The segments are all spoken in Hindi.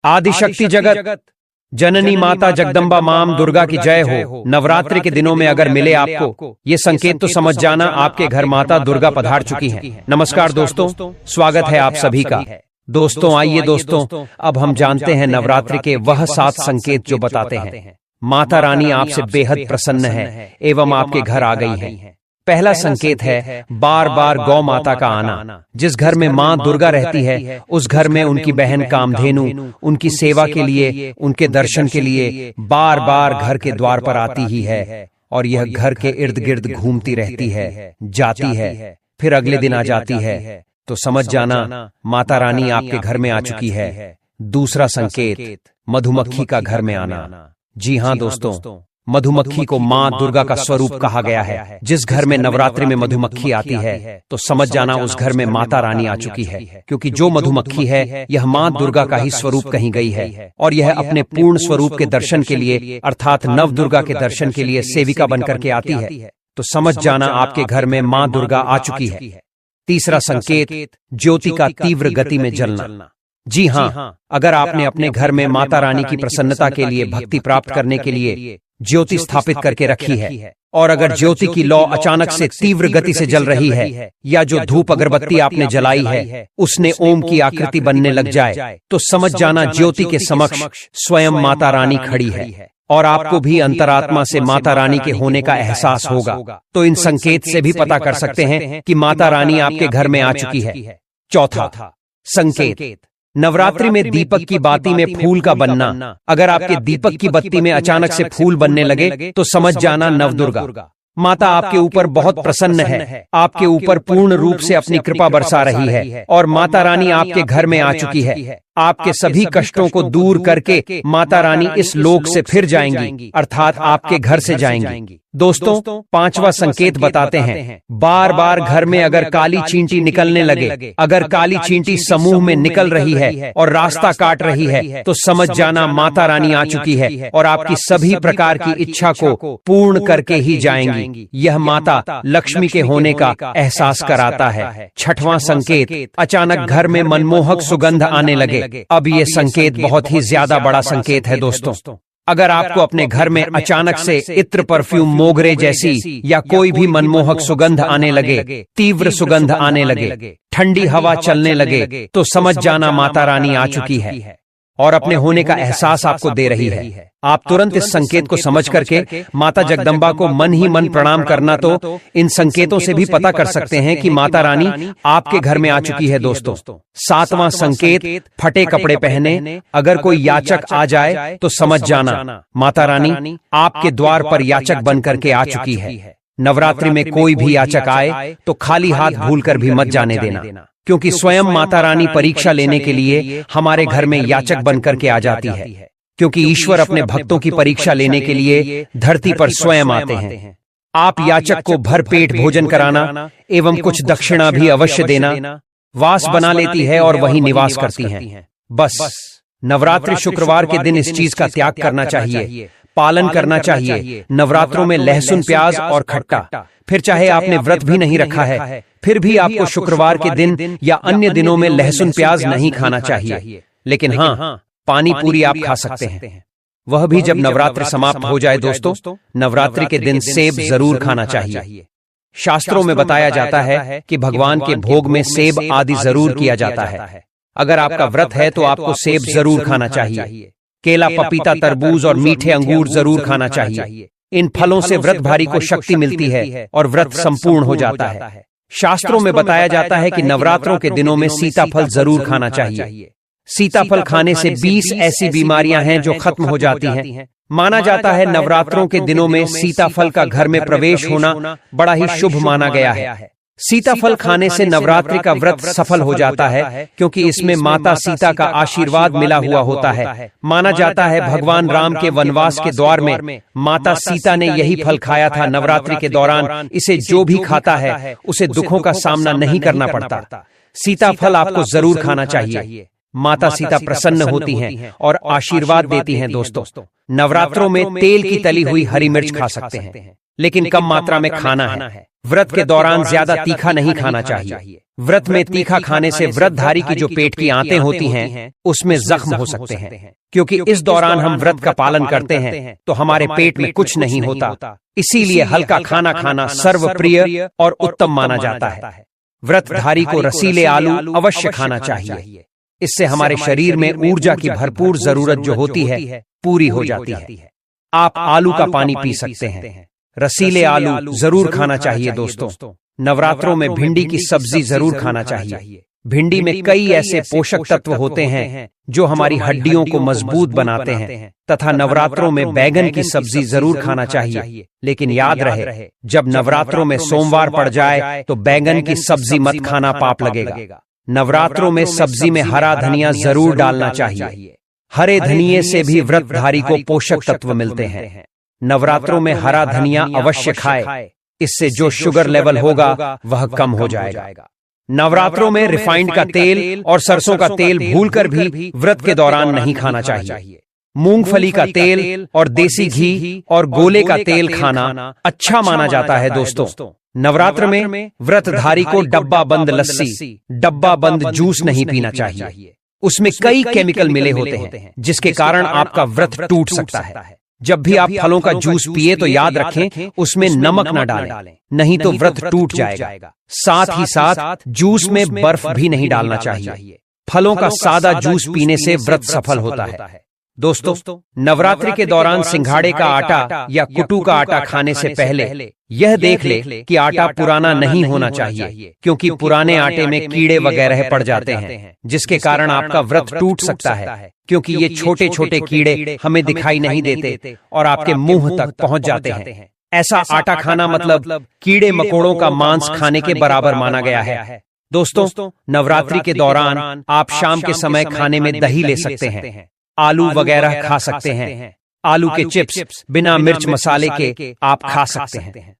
आदिशक्ति जगत जननी माता जगदम्बा माम दुर्गा की जय हो। नवरात्रि के दिनों में अगर मिले आपको ये संकेत तो समझ जाना आपके घर माता दुर्गा पधार चुकी हैं। नमस्कार दोस्तों, स्वागत है आप सभी का। दोस्तों आइए दोस्तों, अब हम जानते हैं नवरात्रि के वह 7 संकेत जो बताते हैं माता रानी आपसे बेहद प्रसन्न है एवं आपके घर आ गई है। पहला संकेत है बार बार गौ माता का आना। जिस घर में मां दुर्गा रहती है उस घर में उनकी बहन कामधेनु उनकी सेवा के लिए, उनके दर्शन के लिए बार बार घर के द्वार पर आती ही है और यह घर के इर्द गिर्द घूमती रहती है, जाती है, फिर अगले दिन आ जाती है। तो समझ जाना माता रानी आपके घर में आ चुकी है। दूसरा संकेत मधुमक्खी का घर में आना। जी हाँ दोस्तों, मधुमक्खी को मां दुर्गा का स्वरूप कहा गया है। जिस घर में नवरात्रि में मधुमक्खी आती है तो समझ जाना उस घर में माता रानी आ चुकी है, क्योंकि जो मधुमक्खी है यह मां दुर्गा का ही स्वरूप कही गई है और यह अपने पूर्ण स्वरूप के दर्शन के लिए अर्थात नव दुर्गा के दर्शन के लिए सेविका बनकर के आती है। तो समझ जाना आपके घर में मां दुर्गा आ चुकी है। तीसरा संकेत ज्योति का तीव्र गति में जलना। जी हाँ, अगर आपने अपने घर में माता रानी की प्रसन्नता के लिए भक्ति प्राप्त करने के लिए ज्योति स्थापित करके रखी है और अगर ज्योति की लौ अचानक से तीव्र गति से जल रही है या जो धूप अगरबत्ती आपने जलाई है उसने ओम की आकृति बनने लग जाए तो समझ जाना ज्योति के समक्ष स्वयं माता रानी खड़ी है और आपको भी अंतरात्मा से माता रानी के होने का एहसास होगा। तो इन संकेत से भी पता कर सकते हैं कि माता रानी आपके घर में आ चुकी है। चौथा संकेत नवरात्रि में दीपक की बाती में फूल का बनना। अगर आपके दीपक की बत्ती में अचानक से फूल बनने लगे तो समझ जाना नवदुर्गा माता आपके ऊपर बहुत प्रसन्न है, आपके ऊपर पूर्ण रूप से अपनी कृपा बरसा रही है और माता रानी आपके घर में आ चुकी है। आपके सभी कष्टों को दूर करके माता रानी इस लोक से फिर जाएंगी, अर्थात आपके घर से जाएंगी। दोस्तों पांचवा संकेत बताते हैं बार बार घर में अगर काली चींटी निकलने लगे, अगर काली चींटी समूह में निकल रही है और रास्ता काट रही है तो समझ जाना माता रानी आ चुकी है और आपकी सभी प्रकार की इच्छा को पूर्ण करके ही जाएंगी। यह माता लक्ष्मी के होने का एहसास कराता है। छठवां संकेत अचानक घर में मनमोहक सुगंध आने लगे। अब ये संकेत बहुत ही ज्यादा बड़ा संकेत है दोस्तों। अगर आपको अपने घर में अचानक से इत्र, परफ्यूम, मोगरे जैसी या कोई भी मनमोहक सुगंध आने लगे, तीव्र सुगंध आने लगे, ठंडी हवा चलने लगे तो समझ जाना माता रानी आ चुकी है और अपने होने का एहसास आपको दे रही है। आप तुरंत इस संकेत को समझ करके माता जगदम्बा को मन ही मन प्रणाम करना। तो इन संकेतों से भी पता कर सकते हैं कि माता रानी आपके घर में आ चुकी है दोस्तों। सातवां संकेत फटे कपड़े पहने। अगर कोई याचक आ जाए तो समझ जाना माता रानी आपके द्वार पर याचक बन करके आ चुकी है। नवरात्रि में कोई भी याचक आए तो खाली हाथ भूल कर भी मत जाने देना, क्योंकि स्वयं माता रानी परीक्षा लेने के लिए हमारे घर में याचक बनकर के आ जाती है, क्योंकि ईश्वर अपने भक्तों की परीक्षा लेने के लिए धरती पर स्वयं आते हैं। आप याचक को भरपेट भोजन कराना एवं कुछ दक्षिणा भी अवश्य देना। वास बना लेती है और वहीं निवास करती हैं। बस नवरात्रि शुक्रवार के दिन इस चीज का त्याग करना चाहिए, पालन करना चाहिए। नवरात्रों में लहसुन, प्याज और खट्टा, फिर चाहे आपने व्रत भी नहीं रखा है फिर भी आपको शुक्रवार के दिन या अन्य दिनों में लहसुन प्याज नहीं खाना चाहिए। लेकिन हाँ, पानी पूरी आप खा सकते हैं, वह भी जब नवरात्रि समाप्त हो जाए दोस्तों। नवरात्रि के दिन सेब जरूर खाना चाहिए। शास्त्रों में बताया जाता है कि भगवान के भोग में सेब आदि जरूर किया जाता है। अगर आपका व्रत है तो आपको सेब जरूर खाना चाहिए। केला, पपीता, तरबूज और मीठे अंगूर जरूर खाना चाहिए। इन फलों से व्रत भारी को शक्ति मिलती है और व्रत संपूर्ण हो जाता है। शास्त्रों में बताया जाता है कि नवरात्रों के दिनों में सीताफल जरूर खाना चाहिए। सीताफल खाने से 20 ऐसी बीमारियां हैं जो खत्म हो जाती हैं। माना जाता है नवरात्रों के दिनों में सीताफल का घर में प्रवेश होना बड़ा ही शुभ माना गया है। सीताफल खाने से नवरात्रि का व्रत सफल हो जाता है, क्योंकि इसमें माता सीता का आशीर्वाद मिला हुआ होता है। माना जाता है भगवान राम के वनवास के दौर में माता सीता ने यही फल खाया था। नवरात्रि के दौरान इसे जो भी खाता है उसे दुखों का सामना नहीं करना पड़ता। सीताफल आपको जरूर खाना चाहिए। माता सीता प्रसन्न होती हैं और आशीर्वाद देती हैं दोस्तों। नवरात्रों में तेल की तली हुई हरी मिर्च खा सकते हैं, लेकिन कम मात्रा में खाना है। व्रत के दौरान ज्यादा तीखा नहीं खाना चाहिए। व्रत में तीखा खाने से व्रतधारी की जो पेट की आंतें होती हैं उसमें जख्म हो सकते हैं। क्योंकि इस दौरान हम व्रत का पालन करते हैं तो हमारे पेट में कुछ नहीं होता, इसीलिए हल्का खाना खाना सर्वप्रिय और उत्तम माना जाता है। व्रतधारी को रसीले आलू अवश्य खाना चाहिए। इससे हमारे शरीर में ऊर्जा की भरपूर जरूरत जो होती है पूरी हो जाती है। आप आलू का पानी पी सकते हैं। रसीले आलू जरूर खाना चाहिए दोस्तों। नवरात्रों में भिंडी की सब्जी जरूर खाना चाहिए। भिंडी में कई ऐसे पोषक तत्व होते हैं जो हमारी हड्डियों को मजबूत बनाते हैं तथा नवरात्रों में बैगन की सब्जी जरूर खाना चाहिए। लेकिन याद रहे, जब नवरात्रों में सोमवार पड़ जाए तो बैगन की सब्जी मत खाना, पाप लगेगा। नवरात्रों में सब्जी में हरा धनिया जरूर डालना चाहिए। हरे धनिये से भी व्रतधारी को पोषक तत्व मिलते हैं। नवरात्रों में हरा धनिया अवश्य खाए, इससे जो शुगर लेवल होगा वह कम हो जाएगा। नवरात्रों में रिफाइंड का तेल और सरसों का तेल भूलकर भी व्रत के दौरान नहीं खाना चाहिए। मूंगफली का तेल और देसी घी और गोले का तेल खाना अच्छा माना जाता है दोस्तों। नवरात्र में व्रतधारी को डब्बा बंद लस्सी, डब्बा बंद जूस नहीं पीना चाहिए। उसमें कई केमिकल मिले होते हैं जिसके कारण आपका व्रत टूट सकता है। जब भी आप फलों का जूस पिए तो याद रखें उसमें नमक न डालें, नहीं तो व्रत टूट जाएगा। साथ ही साथ जूस में बर्फ भी नहीं डालना चाहिए। फलों का सादा जूस पीने से व्रत सफल होता है। दोस्तों, नवरात्रि के दौरान सिंघाड़े का आटा या कुटू का आटा खाने से पहले यह देख ले कि आटा पुराना नहीं होना चाहिए, क्योंकि पुराने आटे में कीड़े वगैरह पड़ जाते हैं जिसके कारण आपका व्रत टूट सकता है। क्योंकि ये छोटे छोटे कीड़े हमें दिखाई नहीं देते और आपके मुंह तक पहुंच जाते हैं। ऐसा आटा खाना मतलब कीड़े मकोड़ों का मांस खाने के बराबर माना गया है। दोस्तों, नवरात्रि के दौरान आप शाम के समय खाने में दही ले सकते हैं, आलू वगैरह खा सकते हैं। आलू के चिप्स बिना मिर्च मसाले के आप खा सकते हैं।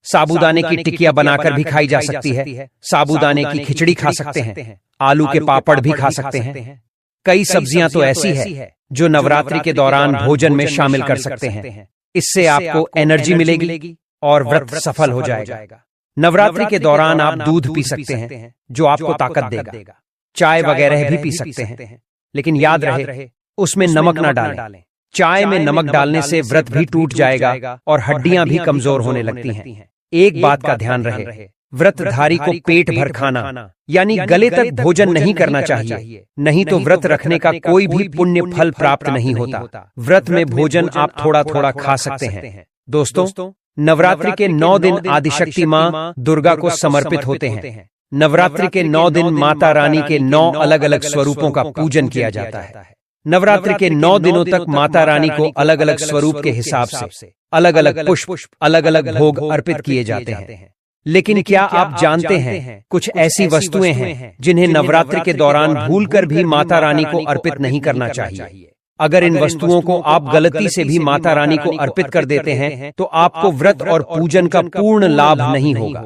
साबूदाने की टिकिया बनाकर भी खाई जा सकती है। साबूदाने की खिचड़ी खा सकते हैं। आलू के पापड़ भी खा सकते हैं। कई सब्जियां तो ऐसी है जो नवरात्रि के दौरान भोजन में शामिल कर सकते हैं। इससे आपको एनर्जी मिलेगी और व्रत सफल हो जाएगा। नवरात्रि के दौरान आप दूध पी सकते हैं जो आपको ताकत देगा। चाय वगैरह भी पी सकते हैं, लेकिन याद रहे उसमें नमक ना डालें। चाय में नमक डालने से व्रत भी टूट जाएगा और हड्डियां भी कमजोर होने लगती हैं। एक बात का ध्यान रहे, व्रतधारी को पेट भर खाना यानी गले तक भोजन नहीं करना चाहिए, नहीं तो व्रत रखने का कोई भी पुण्य फल प्राप्त नहीं होता। व्रत में भोजन आप थोड़ा थोड़ा खा सकते हैं। दोस्तों, नवरात्रि के 9 दिन आदिशक्ति माँ दुर्गा को समर्पित होते हैं। नवरात्रि के 9 दिन माता रानी के 9 अलग अलग स्वरूपों का पूजन किया जाता है। नवरात्रि के 9 दिनों तक माता रानी को अलग अलग स्वरूप के हिसाब से अलग अलग पुष्प, अलग अलग भोग अर्पित किए जाते हैं। लेकिन क्या आप जानते हैं कुछ ऐसी वस्तुएं हैं जिन्हें नवरात्रि के दौरान भूलकर भी माता रानी को अर्पित नहीं करना चाहिए। अगर इन वस्तुओं को आप गलती से भी माता रानी को अर्पित कर देते हैं तो आपको व्रत और पूजन का पूर्ण लाभ नहीं होगा।